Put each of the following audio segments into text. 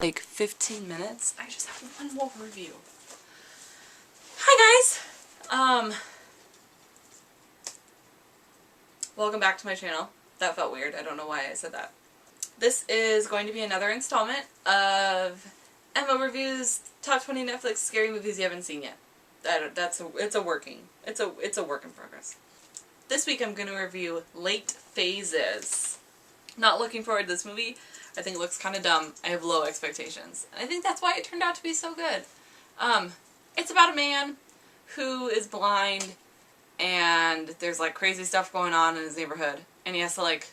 like 15 minutes. I just have one more review. Hi guys! Welcome back to my channel. That felt weird. I don't know why I said that. This is going to be another installment of Emma Reviews Top 20 Netflix Scary Movies You Haven't Seen Yet. It's a work in progress. This week I'm going to review Late Phases. Not looking forward to this movie. I think it looks kind of dumb. I have low expectations. And I think that's why it turned out to be so good. It's about a man who is blind and there's like crazy stuff going on in his neighborhood. And he has to like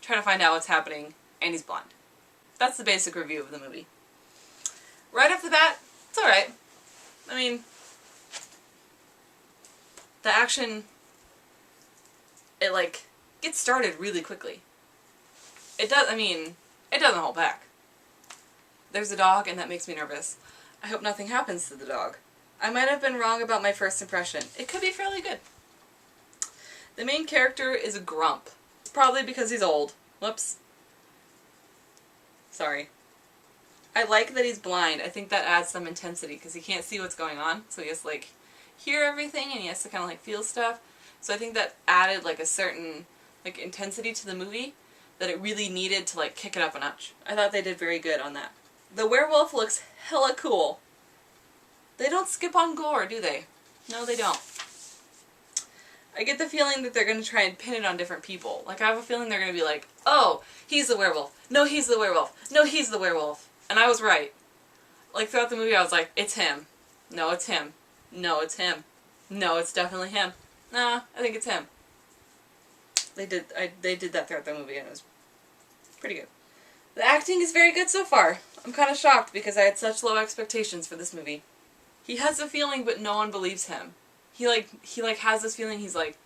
try to find out what's happening and he's blind. That's the basic review of the movie. Right off the bat, it's alright. I mean, the action, it like gets started really quickly. It doesn't hold back. There's a dog and that makes me nervous. I hope nothing happens to the dog. I might have been wrong about my first impression. It could be fairly good. The main character is a grump. Probably because he's old. Whoops. Sorry. I like that he's blind. I think that adds some intensity because he can't see what's going on. So he has to like hear everything and he has to kind of like feel stuff. So I think that added like a certain like intensity to the movie that it really needed to like kick it up a notch. I thought they did very good on that. The werewolf looks hella cool. They don't skip on gore, do they? No, they don't. I get the feeling that they're going to try and pin it on different people. Like, I have a feeling they're going to be like, oh, he's the werewolf. No, he's the werewolf. No, he's the werewolf. And I was right. Like, throughout the movie I was like, it's him. No, it's him. No, it's him. No, it's definitely him. Nah, I think it's him. They did that throughout the movie and it was pretty good. The acting is very good so far. I'm kind of shocked because I had such low expectations for this movie. He has a feeling but no one believes him. He has this feeling he's like,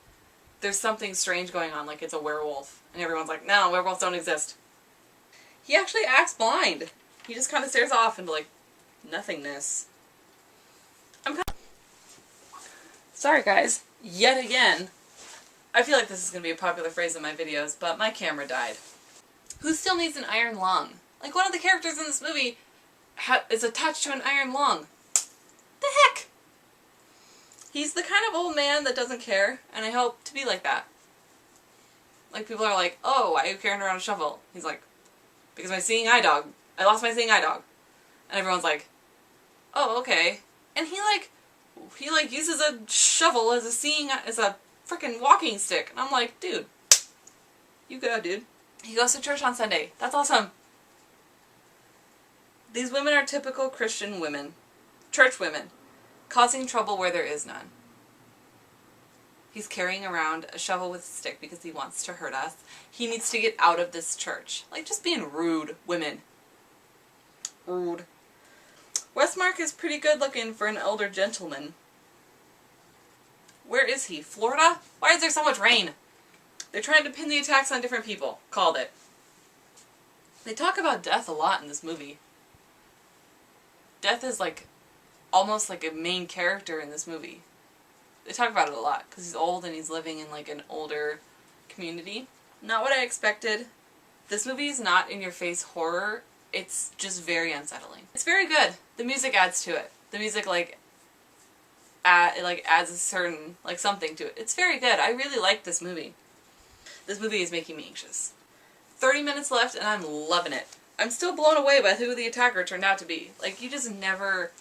there's something strange going on, like it's a werewolf. And everyone's like, no, werewolves don't exist. He actually acts blind. He just kind of stares off into like nothingness. Sorry guys, yet again. I feel like this is going to be a popular phrase in my videos, but my camera died. Who still needs an iron lung? Like one of the characters in this movie is attached to an iron lung. The heck? He's the kind of old man that doesn't care, and I hope to be like that. Like people are like, oh, why are you carrying around a shovel? He's like, because my seeing eye dog. I lost my seeing eye dog. And everyone's like, oh, okay. And he uses a shovel as a freaking walking stick. And I'm like, dude, you go, dude. He goes to church on Sunday. That's awesome. These women are typical Christian women. Church women. Causing trouble where there is none. He's carrying around a shovel with a stick because he wants to hurt us. He needs to get out of this church. Like, just being rude, women. Rude. Westmark is pretty good looking for an elder gentleman. Where is he? Florida? Why is there so much rain? They're trying to pin the attacks on different people. Called it. They talk about death a lot in this movie. Death is like almost like a main character in this movie. They talk about it a lot because he's old and he's living in like an older community. Not what I expected. This movie is not in-your-face horror. It's just very unsettling. It's very good. The music adds to it. The music adds a certain something to it. It's very good. I really like this movie. This movie is making me anxious. 30 minutes left and I'm loving it. I'm still blown away by who the attacker turned out to be. Like, you just never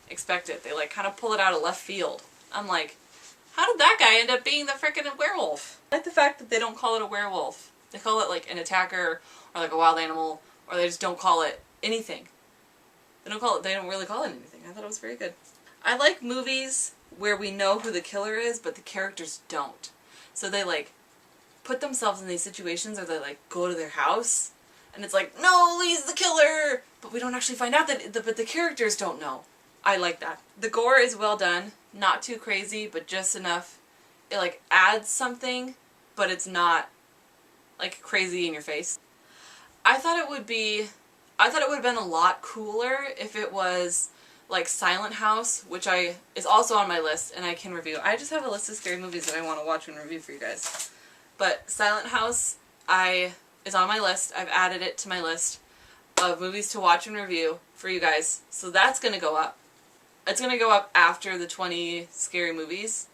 expect it. They like kind of pull it out of left field. I'm like, how did that guy end up being the frickin' werewolf? I like the fact that they don't call it a werewolf. They call it like an attacker or like a wild animal, or they just don't call it anything. They don't really call it anything. I thought it was very good. I like movies where we know who the killer is, but the characters don't. So they like put themselves in these situations or they like go to their house and it's like, no, he's the killer! But we don't actually find out but the characters don't know. I like that. The gore is well done. Not too crazy, but just enough. It like adds something, but it's not like crazy in your face. I thought it would have been a lot cooler if it was like Silent House, which is also on my list and I can review. I just have a list of scary movies that I want to watch and review for you guys. But Silent House is on my list. I've added it to my list. of movies to watch and review for you guys. So that's going to go up. It's going to go up after the 20 scary movies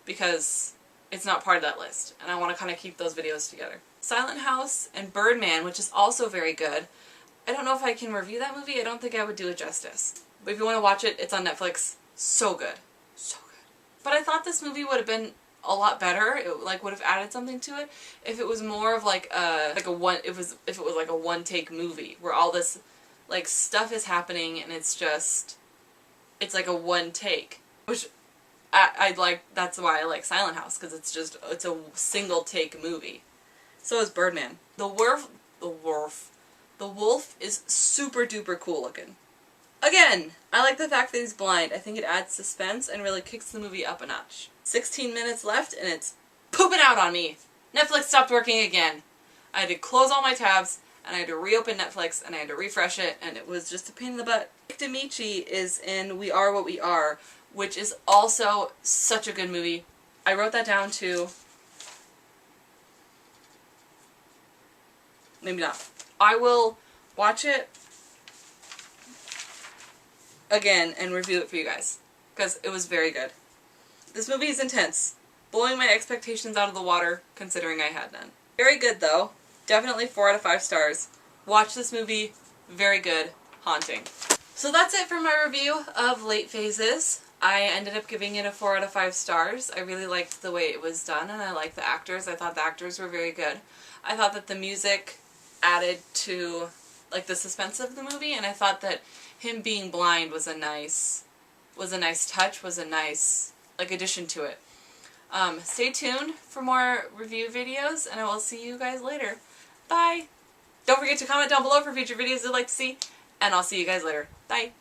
because it's not part of that list. And I want to kind of keep those videos together. Silent House and Birdman, which is also very good. I don't know if I can review that movie. I don't think I would do it justice. But if you want to watch it, it's on Netflix. So good. So good. But I thought this movie would have been a lot better. It like would have added something to it if it was more of like a if it was like a one-take movie where all this like stuff is happening and it's like a one take, which I like. That's why I like Silent House, because it's a single take movie. So is Birdman. The wolf is super duper cool looking. Again, I like the fact that he's blind. I think it adds suspense and really kicks the movie up a notch. 16 minutes left and it's pooping out on me. Netflix stopped working again. I had to close all my tabs and I had to reopen Netflix and I had to refresh it and it was just a pain in the butt. Nick Damici is in We Are What We Are, which is also such a good movie. I wrote that down too. Maybe not. I will watch it again and review it for you guys because it was very good. This movie is intense, blowing my expectations out of the water considering I had none. Very good though. Definitely 4 out of 5 stars. Watch this movie. Very good. Haunting. So that's it for my review of Late Phases. I ended up giving it a 4 out of 5 stars. I really liked the way it was done and I liked the actors. I thought the actors were very good. I thought that the music added to like the suspense of the movie, and I thought that him being blind was a nice touch, was a nice like addition to it. Stay tuned for more review videos and I will see you guys later. Bye! Don't forget to comment down below for future videos you'd like to see, and I'll see you guys later. Bye!